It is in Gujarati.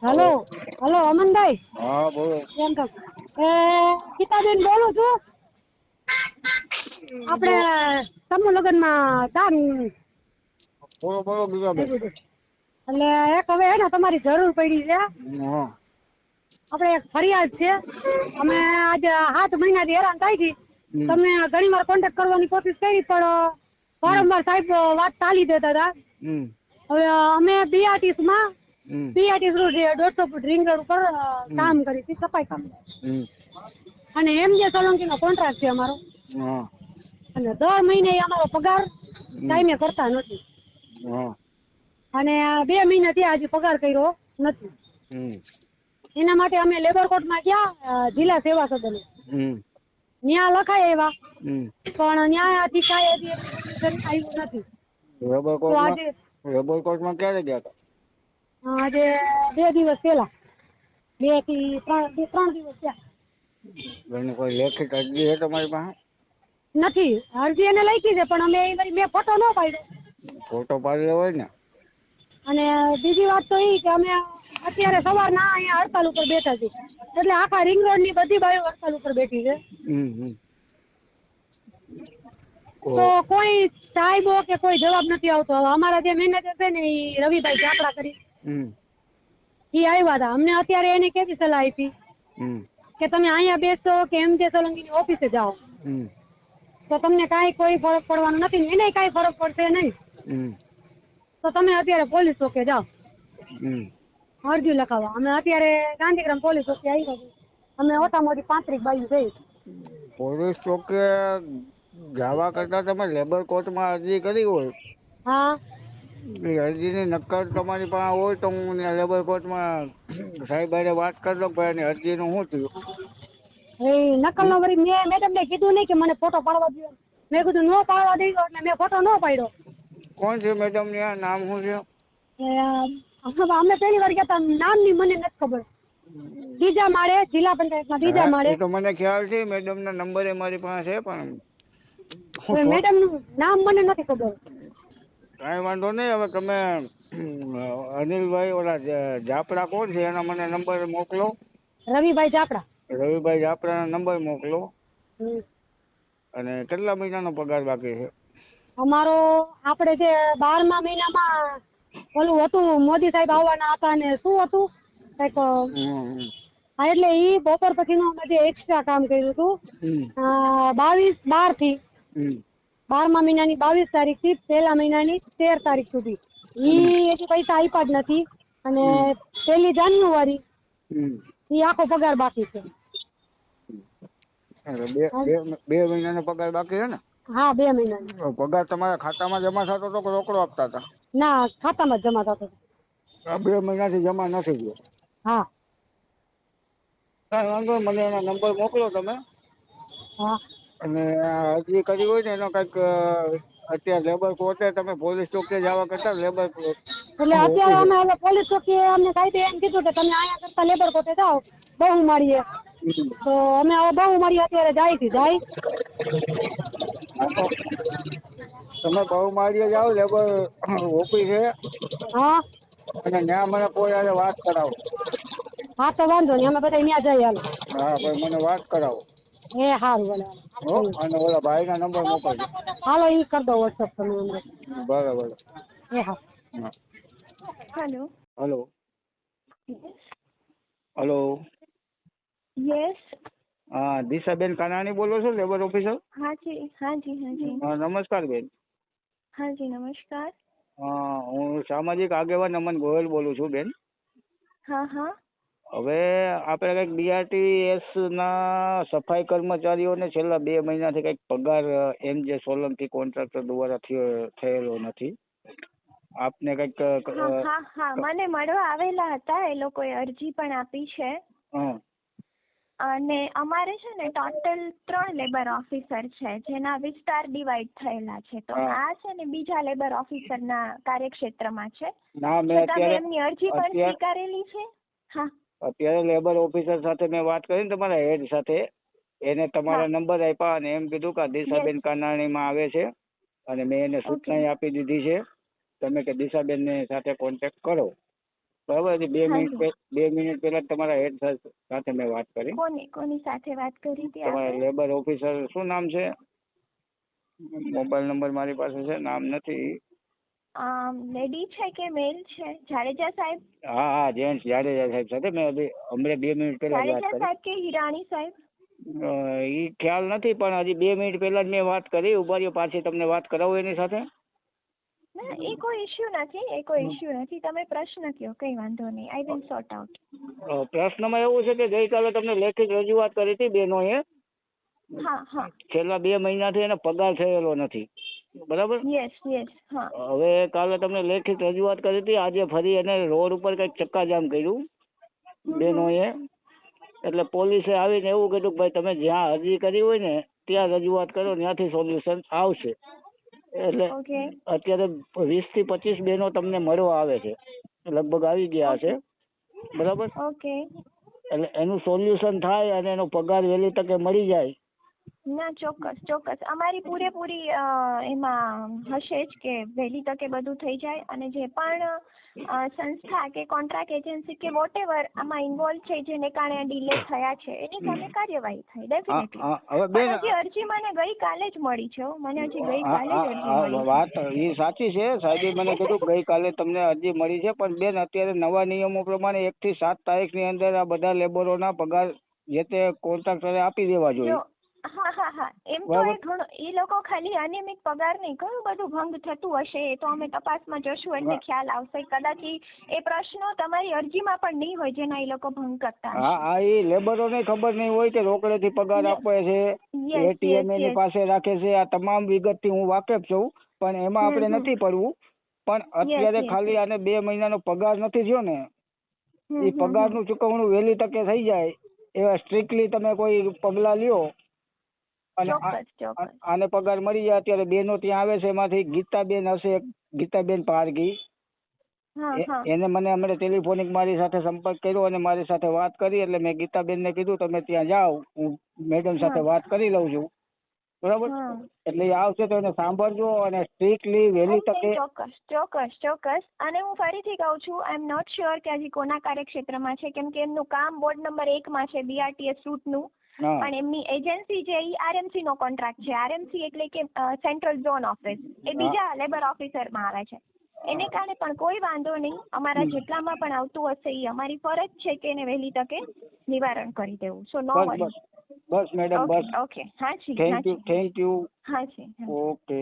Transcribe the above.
Hello hello અમનભાઈ. હા બોલો. કેમ છો? ગીતાબેન બોલું છું. આપણે સમૂહ લગ્નમાં કામ બોલો બોલો ગીતાબેન. એટલે એક હવે હે ને તમારી જરૂર પડી છે. હા આપણે એક ફરિયાદ છે. અમે આજે 7 મહિનાથી હેરાન થાય છે. હમ તમે ઘણી વાર કોન્ટેક્ટ કરવાની કોશિશ કરી પણ વારંવાર સાહેબ વાત ટાળી દેતા હતા. હમ હવે અમે બીઆરટીસ માં હમ બીઆરટીસ રોડ 150 ફૂટ રિંગ રોડ ઉપર હમ કામ કરી છે, સફાઈ કામ. હમ અને એમજે સોલંકી નો કોન્ટ્રાક્ટ છે અમારો. હા અને દર મહિને અમારો પગાર હમ ટાઈમે કરતા નથી. હા અને 2 મહિનાથી આજે પગાર કર્યો નથી. હમ એના માટે અમે લેબર કોર્ટમાં ગયા, જિલ્લા સેવા સદને. હમ ન્યા લખાય આવ્યા હમ પણ ન્યાય અધિકારી એનું સોલ્યુશન આવ્યું નથી. રબર તો કોર્ટમાં આજે ક્યારે ગયા હતા? આજે 2 દિવસ પેલા, 2 થી 3 દિવસ થયા. એની કોઈ લેખિત અરજી છે તમારી પાસે? નથી. અરજી એને લખી છે પણ અમે મેં ફોટો ન પાડ્યો. ફોટો પાડેલો હોય ને. અને બીજી વાત તો એ કે અમે અત્યારે સવારના અહીંયા હડતાલ ઉપર બેઠા છીએ. એટલે આખા રિંગ રોડ ની બધી બાઈઓ હડતાલ ઉપર બેઠી છે. હમ હમ તો કોઈ સાહેબો કે કોઈ જવાબ નથી આવતો. અમારા જે મેનેજર છે ને એ રવિભાઈ ચાપડા કરી, હમ એ આવ્યા હતા. અમને અત્યારે એને કેવી સલાહ આપી હમ કે તમે અહીંયા બેસો કે એમજે સોલંકીની ઓફિસે જાઓ હમ તો તમને કાંઈ કોઈ ફરક પડવાનો નથી. એને કાંઈ ફરક પડશે નહીં. હમ તો તમે અત્યારે પોલીસ ચોકે જાઓ હમ અરજી લખાવવા. અમે અત્યારે ગાંધીગ્રામ પોલીસ ચોકે આવ્યા છીએ. અમે ઓછામાં ઓછી 35 બાયું છે. પોલીસ ચોકે જવા કરતા તમે લેબર કોર્ટમાં અરજી કરી હોય, હા એ અરજીની નકલ તમારી પાસે હોય તો હું લેબર કોર્ટમાં સાહેબ હારે વાત કરી દઉં. ભાઈ એની અરજીનું શું થયું? એ નકલ નો વળી મેં મેડમને કીધું નહીં કે મને ફોટો પાડવા દો. મેં કીધું નો પાડવા દઈ એટલે મેં ફોટો ન પાડ્યો. કોણ છે મેડમ ને? નામ શું છે? અમે પહેલી વાર ગયા તા, નામની મને નથી ખબર. બીજા માળે, જિલ્લા પંચાયતમાં બીજા હા માળે. એ તો મને ખ્યાલ છે. મેડમ ના નંબર મારી પાસે છે પણ હવે મેડમ નું નામ મને નથી ખબર. કાંઈ વાંધો નહીં. હવે તમે અનિલભાઈ ઓલા જાપડા કોણ છે એના મને નંબર મોકલો. રવિભાઈ ચાપડા. રવિભાઈ જાપડા નંબર મોકલો. હમ. અને કેટલા મહિનાનો પગાર બાકી છે? અમારો આપણે જે 12મા મહિનામાં ઓલું હતું, મોદી સાહેબ આવવાના હતા ને શું હતું કઈક, હમ હા એટલે ઈ બપોર પછીનું અમે જે એક્સ્ટ્રા કામ કર્યું હતું, હમ 22/12 થી હમ 12મા મહિનાની 22 તારીખ થી પહેલા મહિનાની 13 તારીખ સુધી ઈ હજી પૈસા આપ્યા જ નથી. અને હમ 1 જાન્યુઆરી હમ ઈ આખો પગાર બાકી છે. બે મહિનાનો પગાર બાકી છે ને? હા, 2 મહિનાનો. પગાર તમારા ખાતામાં જમા થતો હતો કે રોકડો આપતા હતા? ના, ખાતામાં જ જમા થતો. આ 2 મહિનાથી જમા નથી થયો. હા કાંઈ વાંધો નહીં. મને એના નંબર મોકલો તમે. હા અને અરજી કરી હોય ને એનો કંઈક અત્યારે લેબર કોર્ટે તમે પોલીસ ચોકે જવા કરતા લેબર એટલે અત્યારે ઓફિસે. અમે હવે પોલીસ ચોકી અમને સાહેબે એમ કીધું કે તમે અહીંયા કરતા લેબર કોર્ટે જાઓ બહુમાળીએ. તો અમે હવે બહુમાળીએ અત્યારે જાય. તમે બહુમાળીએ જાઓ લેબર ઓફિસે હા અને ત્યાં મને કોઈ હારે વાત કરાવો. હા તો વાંધો નહીં. અમે બધા ત્યાં જઈએ. હાલો. હા ભાઈ, મને વાત કરાવો. એ હારું ભલે. હો અને ઓલા ભાઈના નંબર મોકલજો. હાલો ઈ કરી દો વોટ્સઅપ તમે અમને. બરાબર. એ હા. હા. Hello. Hello Yes. Hello. Yes. હા, દિશાબેન કાનાણી બોલો છો, લેબર ઓફિસર? हाँ जी, हाँ जी, हाँ जी. હા, નમસ્કાર બેન. हाँ जी, नमस्कार. હું સામાજિક આગેવાન અમન ગોયલ બોલું છું બેન. हाँ हाँ. હવે આપણે કંઈક બીઆરટીએસ ના સફાઈ કર્મચારીઓને છેલ્લા 2 મહિનાથી કંઈક પગાર એમજે સોલંકી કોન્ટ્રાક્ટર દ્વારા થયેલો નથી. આપને કંઈક હા હા હા, મને મળવા આવેલા હતા. એ લોકોએ અરજી પણ આપી છે. હા અને અમારે છે ને ટોટલ 3 લેબર ઓફિસર છે, જેના વિસ્તાર ડિવાઈડ થયેલા છે. તો હા. આ છે ને બીજા લેબર ઓફિસરના કાર્યક્ષેત્રમાં છે. ના, મેં તો તમે અત્યારે એમની અરજી પણ સ્વીકારેલી છે? હા. અત્યારે લેબર ઓફિસર સાથે મેં વાત કરી ને તમારા હેડ સાથે, એને તમારા હા. નંબર આપ્યા અને એમ કીધું કે દિશાબેન કાનાણીમાં આવે છે અને મેં એને ઓકે. સૂચના આપી દીધી છે તમે કે દિશાબેન સાથે કોન્ટેક્ટ કરો. બરાબર છે. 2 હા મિનિટ જી. 2 મિનિટ પહેલા જ તમારા હેડ સાથે મેં વાત કરી. કોની સાથે વાત કરી હતી તમારા આપે? લેબર ઓફિસર શું નામ છે? મોબાઈલ નંબર મારી પાસે છે, નામ નથી. લેડી છે કે મેલ છે? જાડેજા સાહેબ? હા હા, જેન્ટ્સ જાડેજા સાહેબ સાથે મેં હમણાં 2 મિનિટ પહેલા જ વાત જાડેજા કરી. સાહેબ કે હિરાણી સાહેબ? એ ખ્યાલ નથી, પણ હજી 2 મિનિટ પહેલા જ મેં વાત કરી. ઉભા રહ્યો, પાછી તમને વાત કરાવું એની સાથે. ના, એ કોઈ ઇશ્યુ નથી. તમે પ્રશ્ન કયો, કઈ વાંધો નહીં. I will sort out. પ્રશ્નમાં એવું છે કે ગઈકાલે તમને લેખિત રજૂઆત કરી હતી બેનોએ. હા હા. છેલ્લા 2 મહિનાથી એને પગાર થયેલો નથી. બરાબર. યસ હા. હવે કાલે તમને લેખિત રજૂઆત કરી હતી. આજે ફરી એને રોડ ઉપર કંઈક ચક્કાજામ કર્યું બેનોએ. એટલે પોલીસે આવીને એવું કીધું કે ભાઈ તમે જ્યાં અરજી કરી હોય ને ત્યાં રજૂઆત કરો, ત્યાંથી સોલ્યુશન આવશે. એટલે ઓકે. અત્યારે 20 થી 25 બહેનો તમને મળવા આવે છે, લગભગ આવી ગયા છે. બરાબર. ઓકે. એટલે એનું સોલ્યુશન થાય અને એનો પગાર વહેલી તકે મળી જાય. ના, ચોક્કસ અમારી પૂરેપૂરી એમાં હશે જ કે વહેલી તકે બધું થઈ જાય. અને જે પણ સંસ્થા કે કોન્ટ્રાક્ટ એજન્સી કે વોટેવર આમાં ઇન્વોલ્વ છે, જેને કારણે ડિલે થયા છે, એની સામે કાર્યવાહી થાય ડેફિનેટલી. હવે બેન, પણ હજી અરજી મને ગઈકાલે જ મળી છે. મને હજી ગઈકાલે જ અરજી મળી. વાત એ સાચી છે. સાહેબે મને કીધું ગઈકાલે તમને અરજી મળી છે, પણ બેન અત્યારે નવા નિયમો પ્રમાણે 1 થી 7 તારીખની અંદર આ બધા લેબરોના પગાર જે તે કોન્ટ્રાક્ટરે આપી દેવા જોઈએ. હા. એમ તો એ લોકો ખાલી અનિયમિત પગાર નહીં, ઘણું બધું ભંગ થતું હશે. એ તો અમે તપાસમાં જશું એટલે ખ્યાલ આવશે. કદાચ એ પ્રશ્નો તમારી અરજીમાં પણ નહીં હોય જેના એ લોકો ભંગ કરતા હશે. હા, એ લેબરોને ખબર નહીં હોય કે રોકડેથી પગાર આપે છે, એટીએમ એની પાસે રાખે છે. આ તમામ વિગતથી હું વાકેફ છું, પણ એમાં આપણે નથી પડવું. પણ અત્યારે ખાલી આને 2 મહિનાનો પગાર નથી થયો ને, એ પગારનું ચૂકવણું વહેલી તકે થઈ જાય એવા સ્ટ્રિક્ટલી તમે કોઈ પગલા લ્યો અને આને પગાર મળી જાય. અત્યારે બેનો ત્યાં આવે છે, એમાંથી ગીતાબેન હશે, ગીતાબેન પારગી. એને મને હમણાં ટેલિફોનિક મારી સાથે સંપર્ક કર્યો અને મારી સાથે વાત કરી. એટલે મેં ગીતાબેનને કીધું તમે ત્યાં જાઓ, હું મેડમ સાથે વાત કરી લઉં છું. બરાબર. એટલે એ આવશે તો એને સાંભળજો અને સ્ટ્રિક્ટલી વહેલી તકે. ચોક્કસ. અને હું ફરીથી કહું છું, આઈ એમ નોટ શ્યોર કે હજી કોના કાર્યક્ષેત્રમાં છે, કેમ કે એમનું કામ વોર્ડ નંબર 1 માં છે, BRTS રૂટનું. અને એમની એજન્સી જે આરએમસી નો કોન્ટ્રાક્ટ છે. આરએમસી એટલે કે સેન્ટ્રલ ઝોન ઓફિસ, એ બીજા લેબર ઓફિસરમાં આવે છે. એને કારણે પણ કોઈ વાંધો નહીં. અમારા જેટલામાં પણ આવતું હશે એ અમારી ફરજ છે કે એને વહેલી તકે નિવારણ કરી દેવું. સો નો વરી. બસ મેડમ, બસ. ઓકે. હા જી. Thank you. હા જી. ઓકે.